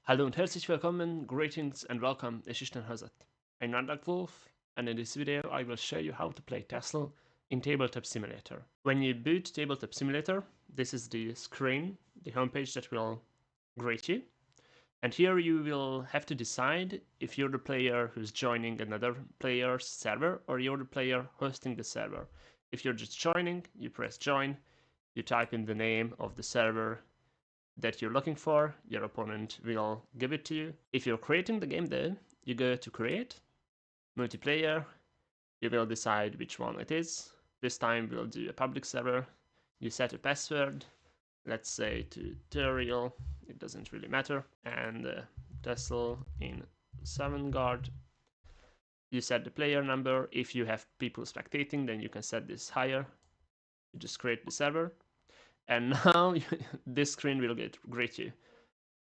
Hallo und herzlich willkommen, greetings and welcome, ich bin Hazat. I'm Wolf, and in this video I will show you how to play TESL in TableTop Simulator. When you boot TableTop Simulator, this is the screen, the homepage that will greet you. And here you will have to decide if you're the player who's joining another player's server or you're the player hosting the server. If you're just joining, you press join, you type in the name of the server that you're looking for, your opponent will give it to you. If you're creating the game though, you go to create, multiplayer, you will decide which one it is. This time we'll do a public server, you set a password, let's say tutorial, it doesn't really matter, and TESL in Sovngarde. You set the player number, if you have people spectating then you can set this higher, you just create the server, and now this screen will greet you.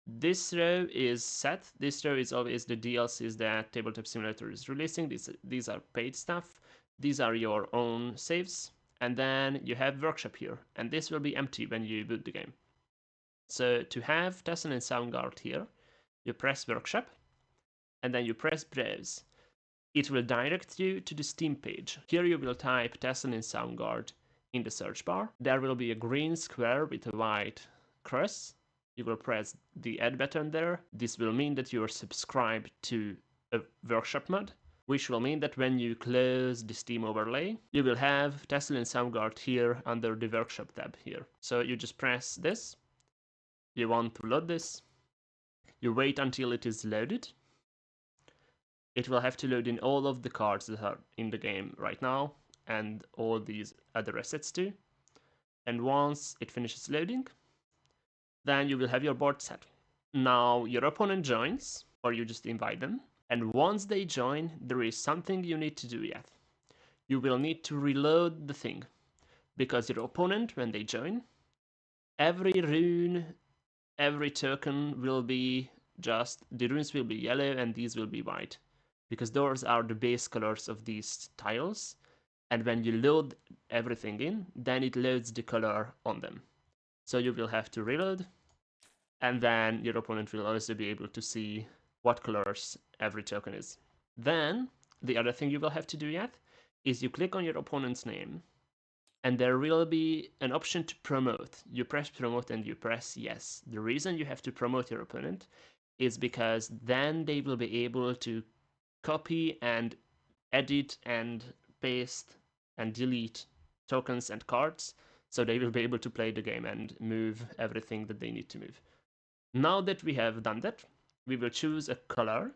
This row is set. This row is always the DLCs that TableTop Simulator is releasing. These are paid stuff. These are your own saves. And then you have workshop here. And this will be empty when you boot the game. So to have TESL and Sovngarde here, you press workshop. And then you press browse. It will direct you to the Steam page. Here you will type TESL and Sovngarde in the search bar. There will be a green square with a white cross. You will press the add button there. This will mean that you are subscribed to a workshop mod, which will mean that when you close the Steam overlay, you will have TESL and Sovngarde here under the workshop tab here. So you just press this. You want to load this. You wait until it is loaded. It will have to load in all of the cards that are in the game right now and all these other assets too. And once it finishes loading, then you will have your board set. Now your opponent joins, or you just invite them, and once they join, there is something you need to do yet. You will need to reload the thing, because your opponent, when they join, every rune, every token will be the runes will be yellow and these will be white, because those are the base colors of these tiles, and when you load everything in, then it loads the color on them. So you will have to reload, and then your opponent will also be able to see what colors every token is. Then, the other thing you will have to do yet is you click on your opponent's name, and there will be an option to promote. You press promote and you press yes. The reason you have to promote your opponent is because then they will be able to copy and edit and paste and delete tokens and cards, so they will be able to play the game and move everything that they need to move. Now that we have done that, we will choose a color.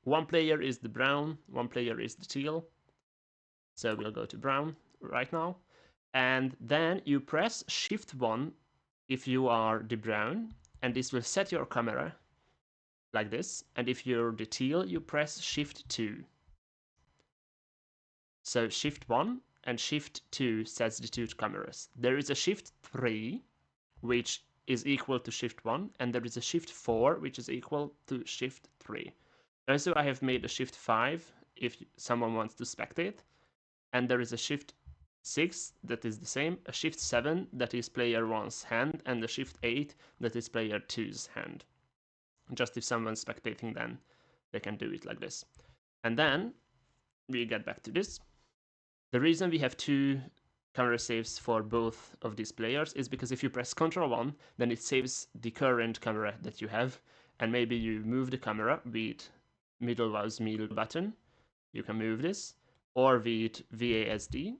One player is the brown, one player is the teal. So we'll go to brown right now. And then you press Shift 1 if you are the brown, and this will set your camera like this. And if you're the teal, you press Shift 2. So Shift 1 and Shift 2 sets the two cameras. There is a Shift 3, which is equal to Shift 1, and there is a Shift 4, which is equal to Shift 3. Also, I have made a Shift 5 if someone wants to spectate, and there is a Shift 6 that is the same, a Shift 7 that is player 1's hand, and a Shift 8 that is player 2's hand. Just if someone's spectating, then they can do it like this. And then we get back to this. The reason we have two camera saves for both of these players is because if you press Ctrl 1, then it saves the current camera that you have, and maybe you move the camera with middle mouse button, you can move this, or with VASD,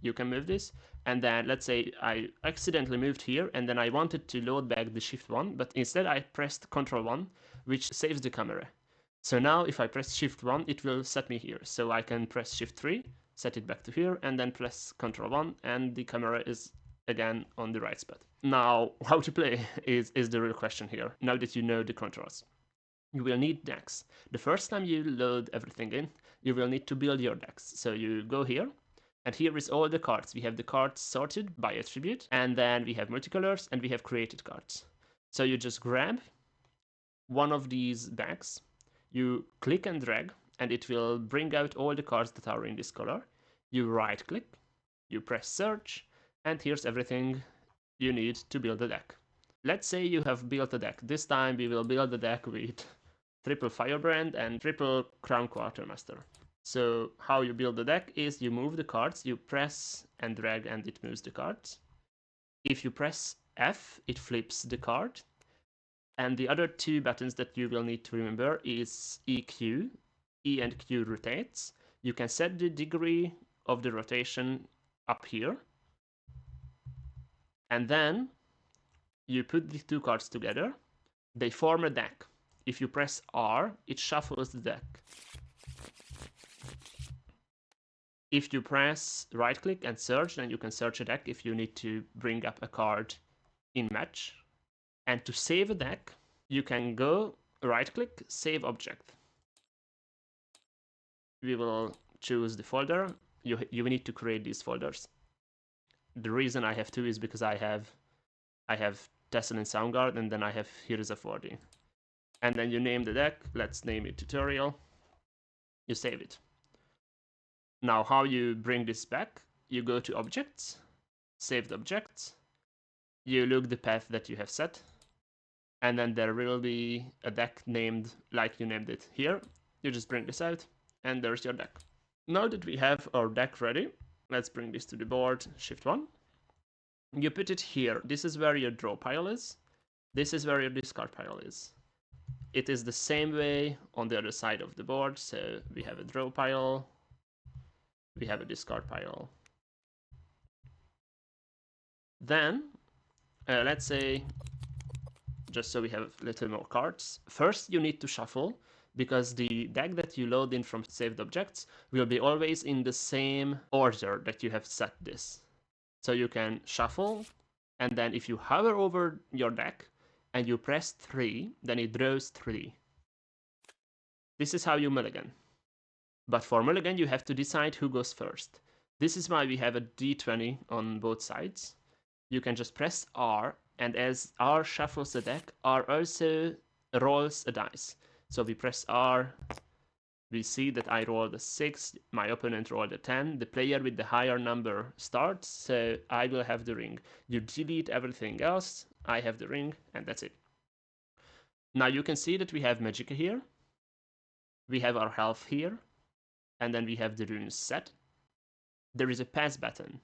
you can move this, and then let's say I accidentally moved here, and then I wanted to load back the Shift 1, but instead I pressed Ctrl 1, which saves the camera. So now if I press Shift 1, it will set me here, so I can press Shift 3, set it back to here, and then press Ctrl 1, and the camera is again on the right spot. Now, how to play is the real question here, now that you know the controls. You will need decks. The first time you load everything in, you will need to build your decks. So you go here, and here is all the cards. We have the cards sorted by attribute, and then we have multicolors, and we have created cards. So you just grab one of these decks, you click and drag, and it will bring out all the cards that are in this color. You right click, you press search, and here's everything you need to build a deck. Let's say you have built a deck. This time we will build a deck with triple Firebrand and triple Crown Quartermaster. So how you build the deck is you move the cards, you press and drag and it moves the cards. If you press F, it flips the card. And the other two buttons that you will need to remember is EQ. E and Q rotates. You can set the degree of the rotation up here. And then you put the two cards together. They form a deck. If you press R, it shuffles the deck. If you press right click and search, then you can search a deck if you need to bring up a card in match. And to save a deck, you can go right click, save object. We will choose the folder. You need to create these folders. The reason I have two is because I have TESL in Sovngarde, and then I have Heroes of Wardy. And then you name the deck. Let's name it tutorial. You save it. Now how you bring this back, you go to objects, saved objects, you look the path that you have set, and then there will be a deck named like you named it here. You just bring this out, and there's your deck. Now that we have our deck ready, let's bring this to the board, Shift 1. You put it here. This is where your draw pile is. This is where your discard pile is. It is the same way on the other side of the board, so we have a draw pile, we have a discard pile. Then, let's say, just so we have a little more cards, first you need to shuffle, because the deck that you load in from saved objects will be always in the same order that you have set this. So you can shuffle, and then if you hover over your deck and you press 3, then it draws 3. This is how you mulligan. But for mulligan, you have to decide who goes first. This is why we have a d20 on both sides. You can just press R, and as R shuffles the deck, R also rolls a dice. So we press R, we see that I rolled a 6, my opponent rolled a 10, the player with the higher number starts, so I will have the ring. You delete everything else, I have the ring, and that's it. Now you can see that we have Magicka here, we have our health here, and then we have the runes set. There is a pass button.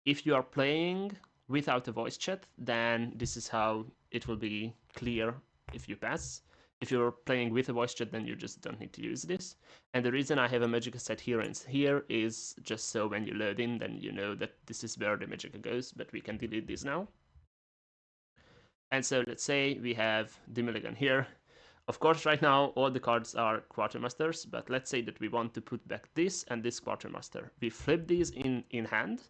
If you are playing without a voice chat, then this is how it will be clear if you pass. If you're playing with a voice chat, then you just don't need to use this. And the reason I have a Magicka set here and here is just so when you load in, then you know that this is where the Magicka goes, but we can delete this now. And so let's say we have the mulligan here. Of course, right now, all the cards are Quartermasters, but let's say that we want to put back this and this Quartermaster. We flip these in hand,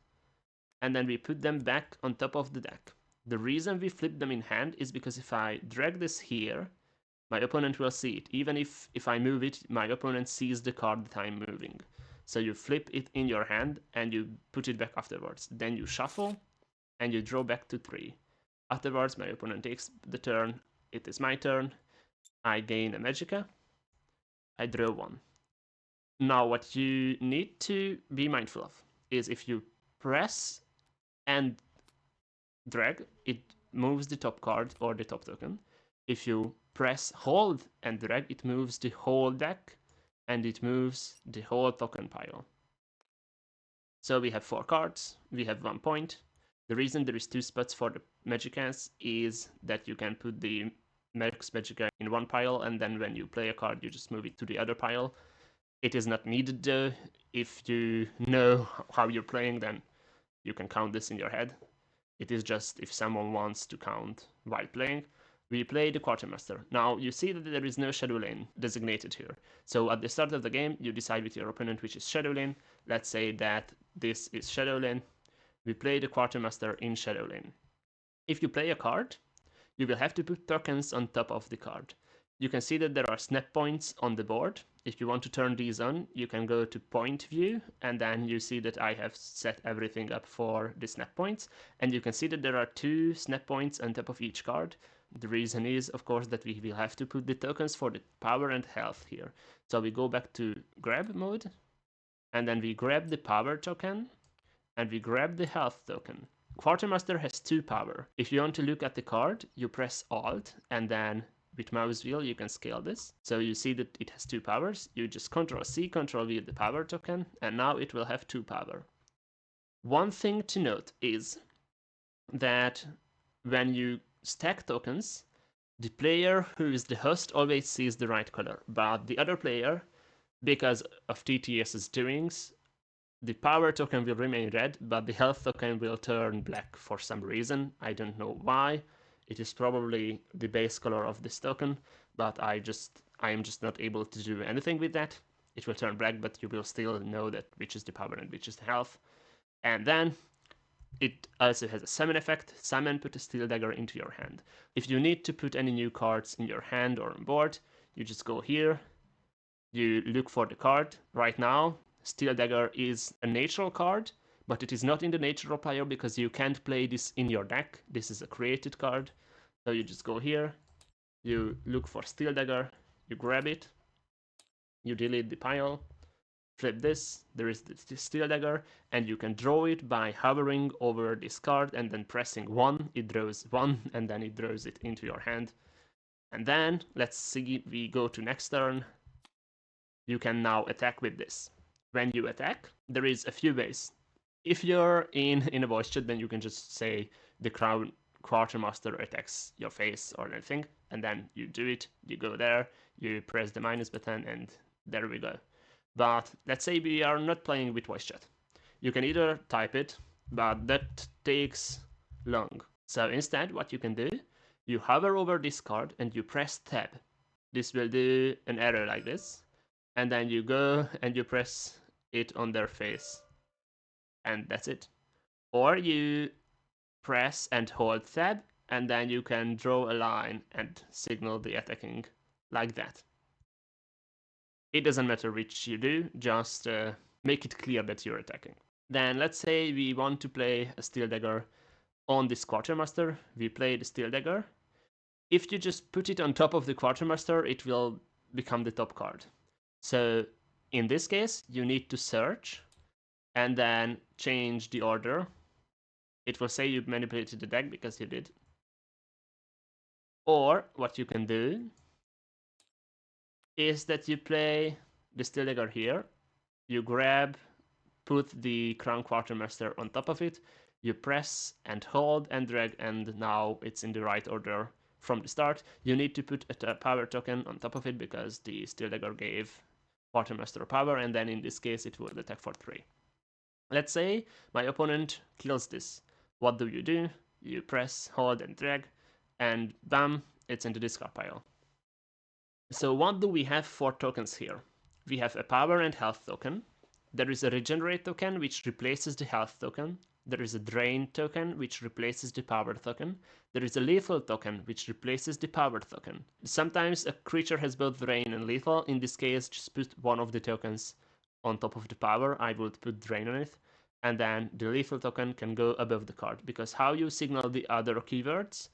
and then we put them back on top of the deck. The reason we flip them in hand is because if I drag this here, my opponent will see it. Even if I move it, my opponent sees the card that I'm moving. So you flip it in your hand, and you put it back afterwards. Then you shuffle, and you draw back to 3. Afterwards, my opponent takes the turn. It is my turn. I gain a Magicka. I draw 1. Now, what you need to be mindful of is if you press and drag, it moves the top card or the top token. If you press hold and drag, it moves the whole deck, and it moves the whole token pile. So we have 4 cards, we have 1 point. The reason there is 2 spots for the Magickas is that you can put the Max Magicka in one pile, and then when you play a card, you just move it to the other pile. It is not needed though. If you know how you're playing, then you can count this in your head. It is just if someone wants to count while playing. We play the Quartermaster. Now you see that there is no Shadow Lane designated here. So at the start of the game, you decide with your opponent which is Shadow Lane. Let's say that this is Shadow Lane. We play the Quartermaster in Shadow Lane. If you play a card, you will have to put tokens on top of the card. You can see that there are snap points on the board. If you want to turn these on, you can go to point view, and then you see that I have set everything up for the snap points. And you can see that there are 2 snap points on top of each card. The reason is, of course, that we will have to put the tokens for the power and health here. So we go back to grab mode, and then we grab the power token, and we grab the health token. Quartermaster has 2 power. If you want to look at the card, you press Alt, and then with mouse wheel you can scale this. So you see that it has 2 powers. You just Ctrl C, Ctrl V the power token, and now it will have 2 power. One thing to note is that when you stack tokens, the player who is the host always sees the right color, but the other player, because of TTS's doings, the power token will remain red, but the health token will turn black for some reason. I don't know why. It is probably the base color of this token, but I am just not able to do anything with that. It will turn black, but you will still know that which is the power and which is the health. And then it also has a summon effect. Summon, put a steel dagger into your hand. If you need to put any new cards in your hand or on board, you just go here, you look for the card. Right now, steel dagger is a natural card, but it is not in the natural pile because you can't play this in your deck. This is a created card. So you just go here, you look for steel dagger, you grab it, you delete the pile, flip this, there is the steel dagger, and you can draw it by hovering over this card and then pressing 1, it draws 1, and then it draws it into your hand. And then, let's see, we go to next turn. You can now attack with this. When you attack, there is a few ways. If you're in a voice chat, then you can just say the Quartermaster attacks your face or anything, and then you do it, you go there, you press the minus button, and there we go. But let's say we are not playing with voice chat. You can either type it, but that takes long. So instead, what you can do, you hover over this card and you press tab. This will do an arrow like this, and then you go and you press it on their face, and that's it. Or you press and hold tab, and then you can draw a line and signal the attacking like that. It doesn't matter which you do, just make it clear that you're attacking. Then let's say we want to play a steel dagger on this Quartermaster. We play the steel dagger. If you just put it on top of the Quartermaster, it will become the top card. So in this case, you need to search and then change the order. It will say you manipulated the deck because you did. Or what you can do is that you play the steel dagger here, you grab, put the Crown Quartermaster on top of it, you press and hold and drag, and now it's in the right order from the start. You need to put a power token on top of it because the steel dagger gave Quartermaster power, and then in this case it will attack for 3. Let's say my opponent kills this. What do? You press, hold and drag, and bam, it's in the discard pile. So what do we have for tokens here? We have a power and health token. There is a regenerate token which replaces the health token. There is a drain token which replaces the power token. There is a lethal token which replaces the power token. Sometimes a creature has both drain and lethal. In this case, just put one of the tokens on top of the power. I would put drain on it. And then the lethal token can go above the card, because how you signal the other keywords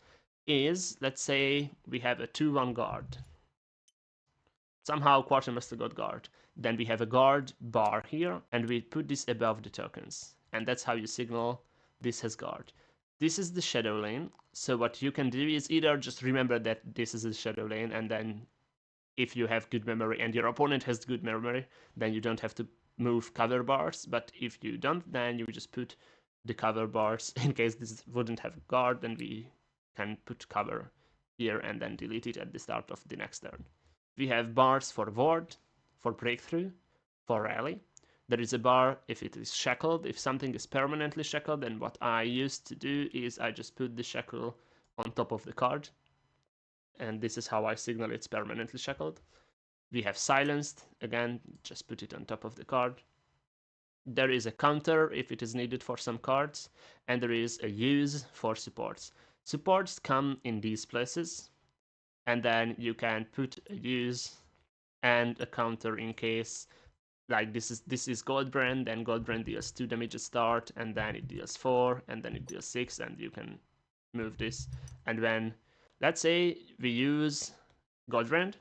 is, let's say we have a 2-1 guard. Somehow Quartermaster got guard. Then we have a guard bar here, and we put this above the tokens. And that's how you signal this has guard. This is the shadow lane. So what you can do is either just remember that this is the shadow lane, and then if you have good memory and your opponent has good memory, then you don't have to move cover bars. But if you don't, then you just put the cover bars. In case this wouldn't have guard, then we can put cover here and then delete it at the start of the next turn. We have bars for ward, for breakthrough, for rally. There is a bar if it is shackled, if something is permanently shackled, and what I used to do is I just put the shackle on top of the card, and this is how I signal it's permanently shackled. We have silenced, again, just put it on top of the card. There is a counter if it is needed for some cards, and there is a use for supports. Supports come in these places, and then you can put a use and a counter in case, like this is Goldbrand, and Goldbrand deals 2 damage at start, and then it deals 4, and then it deals 6, and you can move this. And when, let's say we use Goldbrand,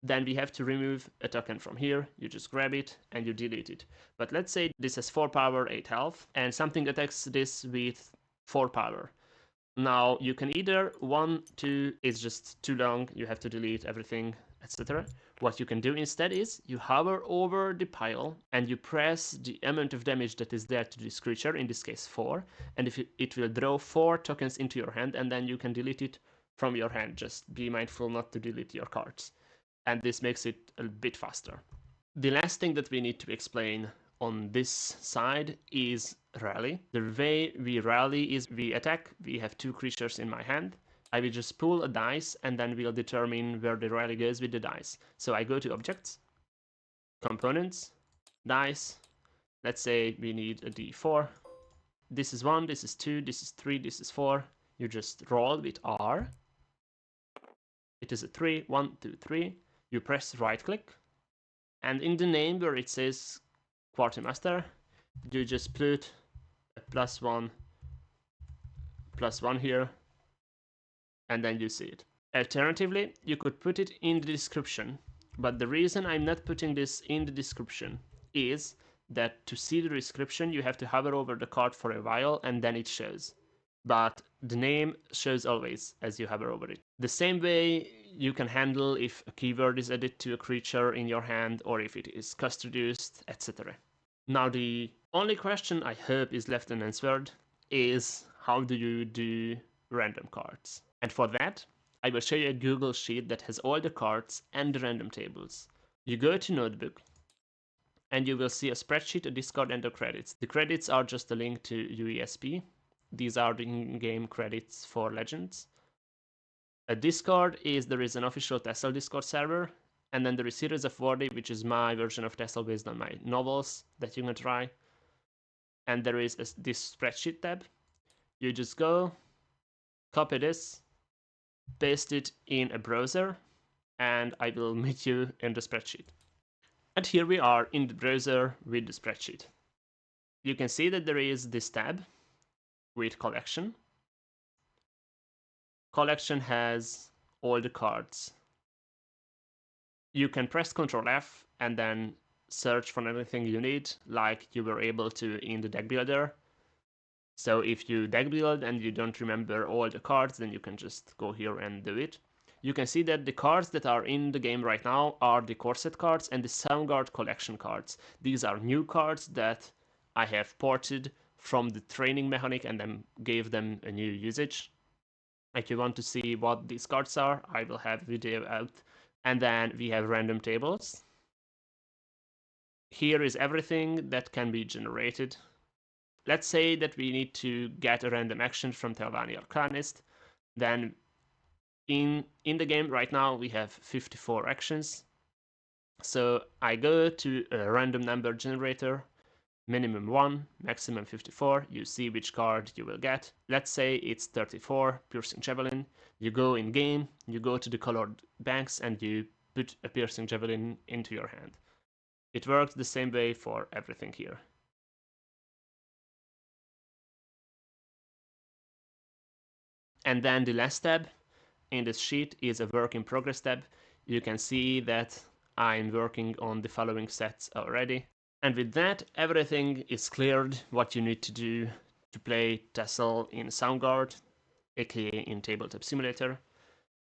then we have to remove a token from here. You just grab it and you delete it. But let's say this has 4 power, 8 health, and something attacks this with 4 power. Now you can either 1, 2 is just too long, you have to delete everything, etc. What you can do instead is you hover over the pile and you press the amount of damage that is there to this creature, in this case 4, and if it will draw 4 tokens into your hand, and then you can delete it from your hand. Just be mindful not to delete your cards, and this makes it a bit faster. The last thing that we need to explain on this side is rally. The way we rally is we attack, we have 2 creatures in my hand, I will just pull a dice and then we'll determine where the rally goes with the dice. So I go to objects, components, dice, let's say we need a d4. This is 1, this is 2, this is 3, this is 4. You just roll with R. It is a 3, 1, 2, 3. You press right click, and in the name where it says Quartermaster, you just put a +1 here, and then you see it. Alternatively, you could put it in the description, but the reason I'm not putting this in the description is that to see the description you have to hover over the card for a while and then it shows. But the name shows always as you hover over it. The same way you can handle if a keyword is added to a creature in your hand or if it is cost reduced, etc. Now the only question I hope is left unanswered is how do you do random cards? And for that, I will show you a Google Sheet that has all the cards and the random tables. You go to Notebook, and you will see a spreadsheet, a discard, and the credits. The credits are just a link to UESP. These are the in-game credits for Legends. A discard is there is an official TESL Discord server, and then there is Series of Wordy, which is my version of TESL based on my novels that you can try. And there is this spreadsheet tab. You just go, copy this, paste it in a browser, and I will meet you in the spreadsheet. And here we are in the browser with the spreadsheet. You can see that there is this tab with collection. Collection has all the cards. You can press Ctrl F and then search for anything you need, like you were able to in the deck builder. So if you deck build and you don't remember all the cards, then you can just go here and do it. You can see that the cards that are in the game right now are the Corset cards and the Sovngarde collection cards. These are new cards that I have ported from the training mechanic and then gave them a new usage. If you want to see what these cards are, I will have a video out. And then we have random tables. Here is everything that can be generated. Let's say that we need to get a random action from Telvanni Arcanist. Then in the game right now we have 54 actions. So I go to a random number generator, minimum 1, maximum 54. You see which card you will get. Let's say it's 34, Piercing Javelin. You go in game, you go to the colored banks and you put a Piercing Javelin into your hand. It works the same way for everything here. And then the last tab in this sheet is a work in progress tab. You can see that I'm working on the following sets already. And with that, everything is cleared what you need to do to play TESL in Sovngarde, aka in TableTop Simulator.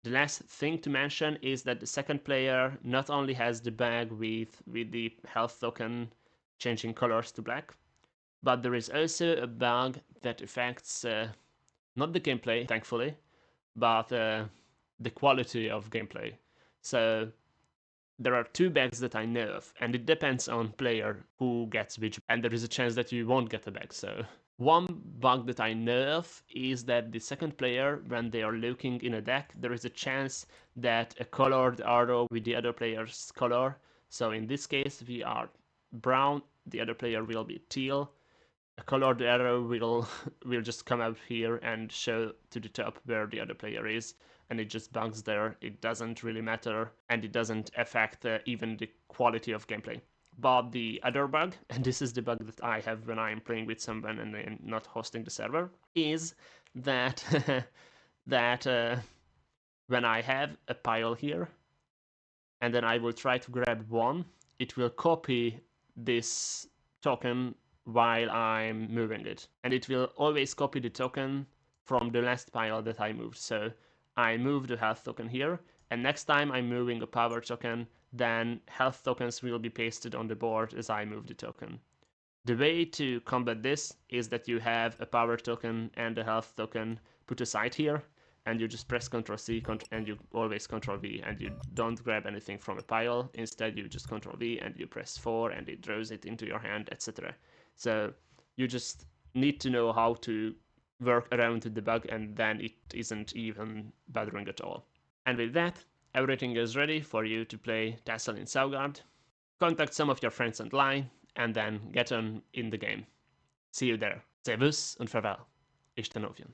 The last thing to mention is that the second player not only has the bag with the health token changing colors to black, but there is also a bug that affects not the gameplay, thankfully, but the quality of gameplay. So there are 2 bags that I know of, and it depends on player who gets which, and there is a chance that you won't get a bag. So one bug that I know of is that the second player, when they are looking in a deck, there is a chance that a colored arrow with the other player's color, so in this case we are brown, the other player will be teal, a colored arrow will just come out here and show to the top where the other player is, and it just bugs there. It doesn't really matter, and it doesn't affect even the quality of gameplay. But the other bug, and this is the bug that I have when I'm playing with someone and then not hosting the server, is that when I have a pile here, and then I will try to grab one, it will copy this token while I'm moving it. And it will always copy the token from the last pile that I moved. So I move the health token here, and next time I'm moving a power token, then health tokens will be pasted on the board as I move the token. The way to combat this is that you have a power token and a health token put aside here, and you just press Ctrl C and you always Ctrl V, and you don't grab anything from a pile. Instead, you just Ctrl V and you press 4 and it draws it into your hand, etc. So you just need to know how to work around the bug, and then it isn't even bothering at all. And with that, everything is ready for you to play TESL in Sovngarde. Contact some of your friends online, and then get on in the game. See you there. Servus und farewell. Isten óvjon.